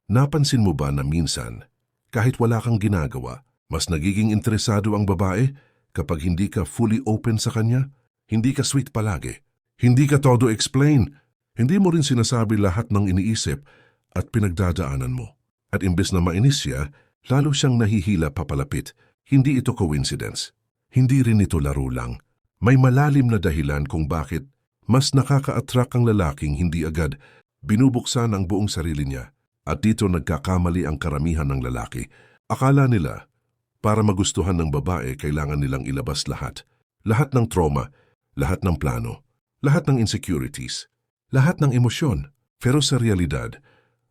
Napansin mo ba na minsan, kahit wala kang ginagawa, mas nagiging interesado ang babae kapag hindi ka fully open sa kanya? Hindi ka sweet palagi. Hindi ka todo explain. Hindi mo rin sinasabi lahat ng iniisip at pinagdadaanan mo. At imbes na mainis siya, lalo siyang nahihila papalapit. Hindi ito coincidence. Hindi rin ito laro lang. May malalim na dahilan kung bakit mas nakaka-attract ang lalaking hindi agad binubuksan ang buong sarili niya. At dito nagkakamali ang karamihan ng lalaki. Akala nila, para magustuhan ng babae, kailangan nilang ilabas lahat. Lahat ng trauma, lahat ng plano, lahat ng insecurities, lahat ng emosyon. Pero sa realidad,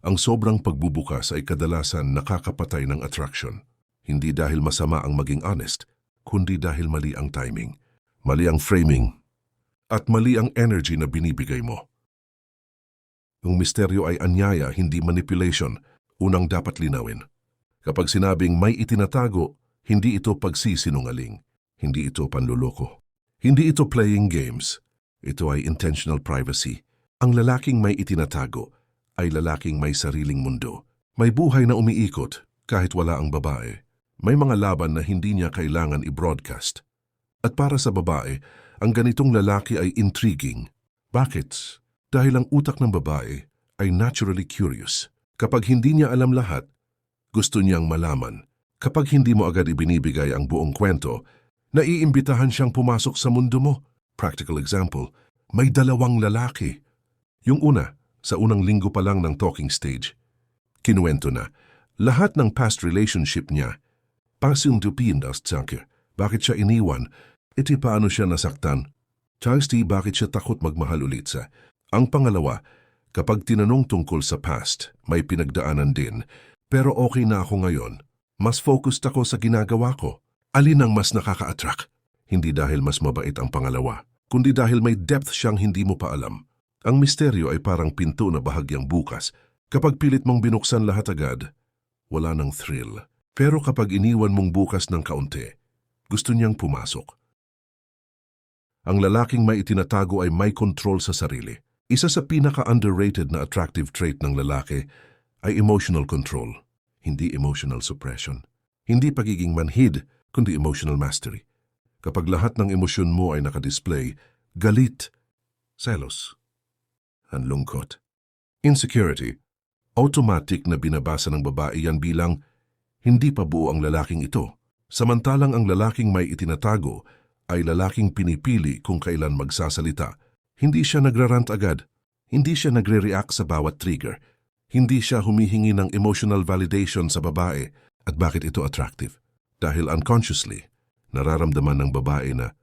ang sobrang pagbubukas ay kadalasan nakakapatay ng attraction. Hindi dahil masama ang maging honest, kundi dahil mali ang timing, mali ang framing, at mali ang energy na binibigay mo. Ang misteryo ay anyaya, hindi manipulation, unang dapat linawin. Kapag sinabing may itinatago, hindi ito pagsisinungaling, hindi ito panluloko. Hindi ito playing games, ito ay intentional privacy. Ang lalaking may itinatago ay lalaking may sariling mundo. May buhay na umiikot kahit wala ang babae. May mga laban na hindi niya kailangan i-broadcast. At para sa babae, ang ganitong lalaki ay intriguing. Bakit? Dahil ang utak ng babae ay naturally curious. Kapag hindi niya alam lahat, gusto niyang malaman. Kapag hindi mo agad ibinibigay ang buong kwento, naiimbitahan siyang pumasok sa mundo mo. Practical example, may dalawang lalaki. Yung una, sa unang linggo pa lang ng talking stage, kinuwento na, lahat ng past relationship niya, pasundupin das tsaka, bakit siya iniwan, iti paano siya nasaktan, Charles bakit siya takot magmahal ulit sa. Ang pangalawa, kapag tinanong tungkol sa past, may pinagdaanan din, pero okay na ako ngayon. Mas focused ako sa ginagawa ko. Alin ang mas nakaka-attract? Hindi dahil mas mabait ang pangalawa, kundi dahil may depth siyang hindi mo pa alam. Ang misteryo ay parang pinto na bahagyang bukas. Kapag pilit mong binuksan lahat agad, wala nang thrill. Pero kapag iniwan mong bukas ng kaunti, gusto niyang pumasok. Ang lalaking may itinatago ay may control sa sarili. Isa sa pinaka-underrated na attractive trait ng lalaki ay emotional control, hindi emotional suppression. Hindi pagiging manhid, kundi emotional mastery. Kapag lahat ng emosyon mo ay nakadisplay, galit, selos, lungkot, insecurity, automatic na binabasa ng babae yan bilang hindi pa buo ang lalaking ito. Samantalang ang lalaking may itinatago ay lalaking pinipili kung kailan magsasalita. Hindi siya nagrarant agad. Hindi siya nagre-react sa bawat trigger. Hindi siya humihingi ng emotional validation sa babae. At bakit ito attractive? Dahil unconsciously, nararamdaman ng babae na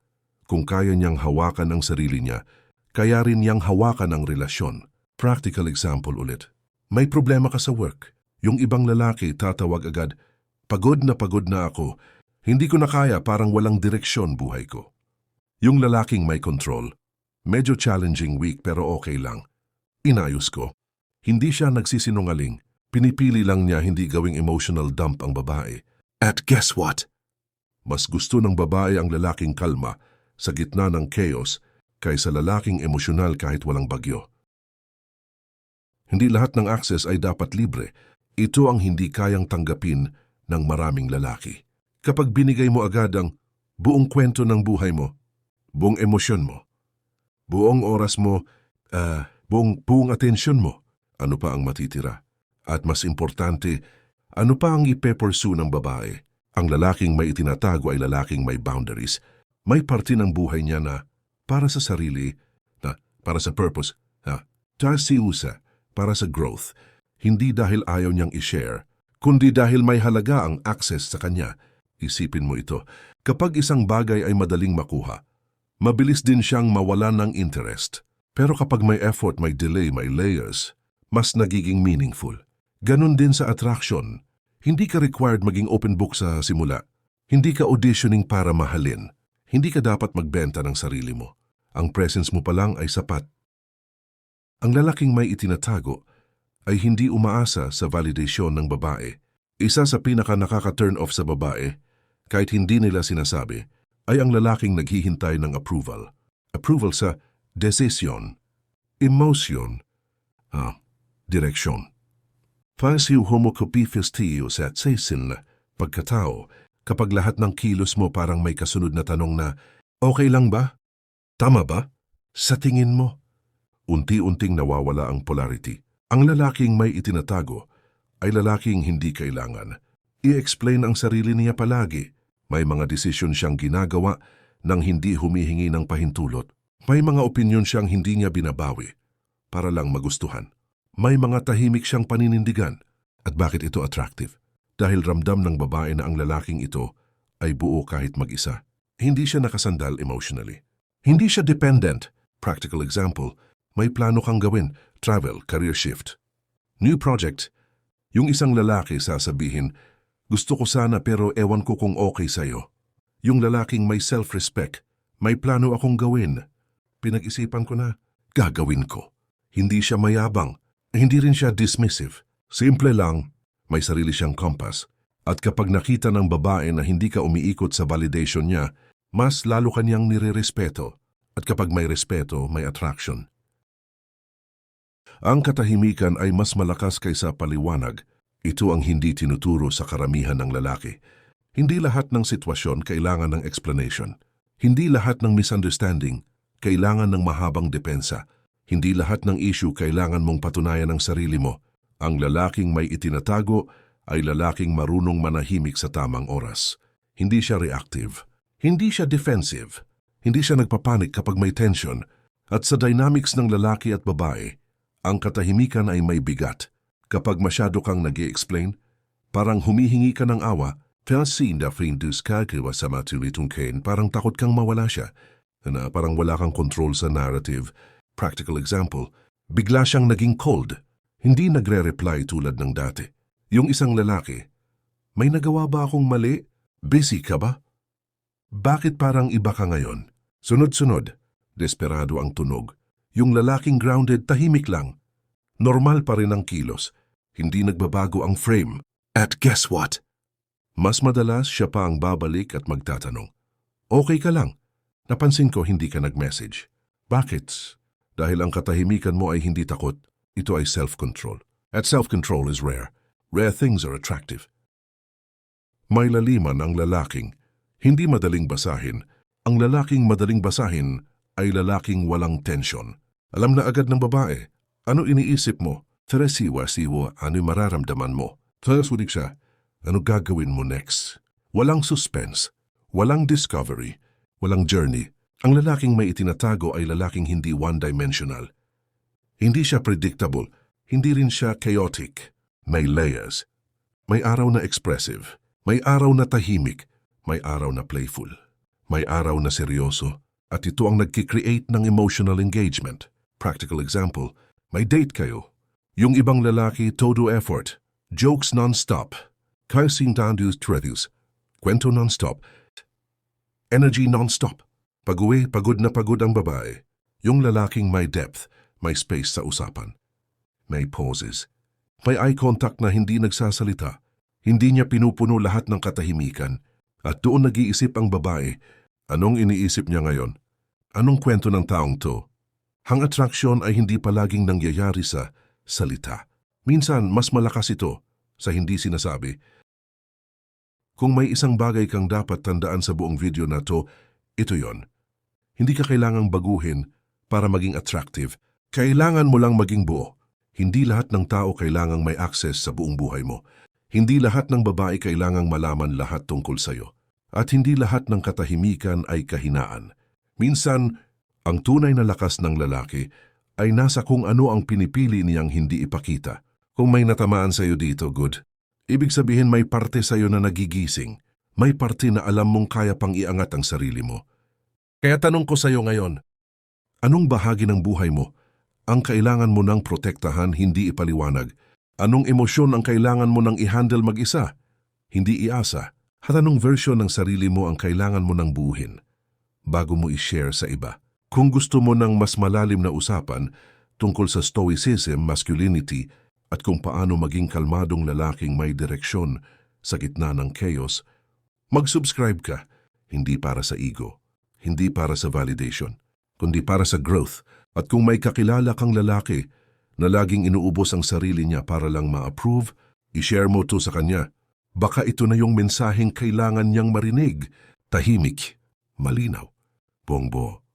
kung kaya niyang hawakan ang sarili niya, kaya rin niyang hawakan ang relasyon. Practical example ulit. May problema ka sa work. Yung ibang lalaki tatawag agad, pagod na ako. Hindi ko na kaya, parang walang direksyon buhay ko. Yung lalaking may control, medyo challenging week pero okay lang. Inayos ko. Hindi siya nagsisinungaling. Pinipili lang niya hindi gawing emotional dump ang babae. At guess what? Mas gusto ng babae ang lalaking kalma sa gitna ng chaos kaysa lalaking emosyonal kahit walang bagyo. Hindi lahat ng access ay dapat libre. Ito ang hindi kayang tanggapin ng maraming lalaki. Kapag binigay mo agad ang buong kwento ng buhay mo, buong emosyon mo, buong oras mo, buong atensyon mo, ano pa ang matitira? At mas importante, ano pa ang ipe-pursue ng babae? Ang lalaking may itinatago ay lalaking may boundaries. May parte ng buhay niya na para sa sarili, na para sa purpose, tasiusa, para sa growth. Hindi dahil ayaw niyang i-share, kundi dahil may halaga ang access sa kanya. Isipin mo ito, kapag isang bagay ay madaling makuha, mabilis din siyang mawalan ng interest. Pero kapag may effort, may delay, may layers, mas nagiging meaningful. Ganon din sa attraction. Hindi ka required maging open book sa simula. Hindi ka auditioning para mahalin. Hindi ka dapat magbenta ng sarili mo. Ang presence mo pa lang ay sapat. Ang lalaking may itinatago ay hindi umaasa sa validation ng babae. Isa sa pinaka nakaka-turn off sa babae, kahit hindi nila sinasabi, ay ang lalaking naghihintay ng approval. Approval sa desisyon, emotion, direksyon. Pasiw homocopiphistius at sesin, pagkatao, kapag lahat ng kilos mo parang may kasunod na tanong na, okay lang ba? Tama ba? Sa tingin mo? Unti-unting nawawala ang polarity. Ang lalaking may itinatago ay lalaking hindi kailangan. I-explain ang sarili niya palagi. May mga desisyon siyang ginagawa nang hindi humihingi ng pahintulot. May mga opinyon siyang hindi niya binabawi para lang magustuhan. May mga tahimik siyang paninindigan. At bakit ito attractive? Dahil ramdam ng babae na ang lalaking ito ay buo kahit mag-isa. Hindi siya nakasandal emotionally. Hindi siya dependent. Practical example, may plano kang gawin, travel, career shift. New project, yung isang lalaki sasabihin, gusto ko sana pero ewan ko kung okay sa'yo. Yung lalaking may self-respect, may plano akong gawin. Pinag-isipan ko na, gagawin ko. Hindi siya mayabang, hindi rin siya dismissive. Simple lang, may sarili siyang compass. At kapag nakita ng babae na hindi ka umiikot sa validation niya, mas lalo kanyang nire-respeto. At kapag may respeto, may attraction. Ang katahimikan ay mas malakas kaysa paliwanag. Ito ang hindi tinuturo sa karamihan ng lalaki. Hindi lahat ng sitwasyon kailangan ng explanation. Hindi lahat ng misunderstanding kailangan ng mahabang depensa. Hindi lahat ng issue kailangan mong patunayan ang sarili mo. Ang lalaking may itinatago ay lalaking marunong manahimik sa tamang oras. Hindi siya reactive. Hindi siya defensive. Hindi siya nagpapanik kapag may tension. At sa dynamics ng lalaki at babae, ang katahimikan ay may bigat. Kapag masyado kang nag-i-explain, parang humihingi ka ng awa, parang takot kang mawala siya, na parang wala kang control sa narrative. Practical example, bigla siyang naging cold, hindi nagre-reply tulad ng dati. Yung isang lalaki, may nagawa ba akong mali? Busy ka ba? Bakit parang iba ka ngayon? Sunod-sunod, desperado ang tunog. Yung lalaking grounded, tahimik lang. Normal pa rin ang kilos. Hindi nagbabago ang frame. At guess what? Mas madalas siya pa ang babalik at magtatanong. Okay ka lang? Napansin ko hindi ka nag-message. Bakit? Dahil ang katahimikan mo ay hindi takot. Ito ay self-control. At self-control is rare. Rare things are attractive. May laliman ang lalaking. Hindi madaling basahin. Ang lalaking madaling basahin ay lalaking walang tension. Alam na agad ng babae. Ano iniisip mo? Siwa, ano mararamdaman mo? Sunig siya, ano gagawin mo next? Walang suspense, walang discovery, walang journey. Ang lalaking may itinatago ay lalaking hindi one-dimensional. Hindi siya predictable, hindi rin siya chaotic. May layers. May araw na expressive, may araw na tahimik, may araw na playful, may araw na seryoso. At ito ang nagkikreate ng emotional engagement. Practical example, may date kayo. Yung ibang lalaki, todo effort. Jokes non-stop. Kasintandos tredos. Kwento non-stop. Energy non-stop. Pag-uwi, pagod na pagod ang babae. Yung lalaking may depth, may space sa usapan. May pauses. May eye contact na hindi nagsasalita. Hindi niya pinupuno lahat ng katahimikan. At doon nag-iisip ang babae, anong iniisip niya ngayon? Anong kwento ng taong to? Ang attraction ay hindi palaging nangyayari sa salita. Minsan, mas malakas ito sa hindi sinasabi. Kung may isang bagay kang dapat tandaan sa buong video na to, ito yon. Hindi ka kailangang baguhin para maging attractive. Kailangan mo lang maging buo. Hindi lahat ng tao kailangang may access sa buong buhay mo. Hindi lahat ng babae kailangang malaman lahat tungkol sa'yo. At hindi lahat ng katahimikan ay kahinaan. Minsan, ang tunay na lakas ng lalaki ay nasa kung ano ang pinipili niyang hindi ipakita. Kung may natamaan sa'yo dito, good. Ibig sabihin may parte sa'yo na nagigising. May parte na alam mong kaya pang iangat ang sarili mo. Kaya tanong ko sa'yo ngayon, anong bahagi ng buhay mo ang kailangan mo nang protektahan, hindi ipaliwanag? Anong emosyon ang kailangan mo nang i-handle mag-isa, hindi iasa? At anong version ng sarili mo ang kailangan mo nang buuhin bago mo i-share sa iba? Kung gusto mo ng mas malalim na usapan tungkol sa stoicism, masculinity, at kung paano maging kalmadong lalaking may direksyon sa gitna ng chaos, mag-subscribe ka. Hindi para sa ego, hindi para sa validation, kundi para sa growth. At kung may kakilala kang lalaki na laging inuubos ang sarili niya para lang ma-approve, i-share mo to sa kanya. Baka ito na yung mensaheng kailangan niyang marinig. Tahimik, malinaw. Bongbo,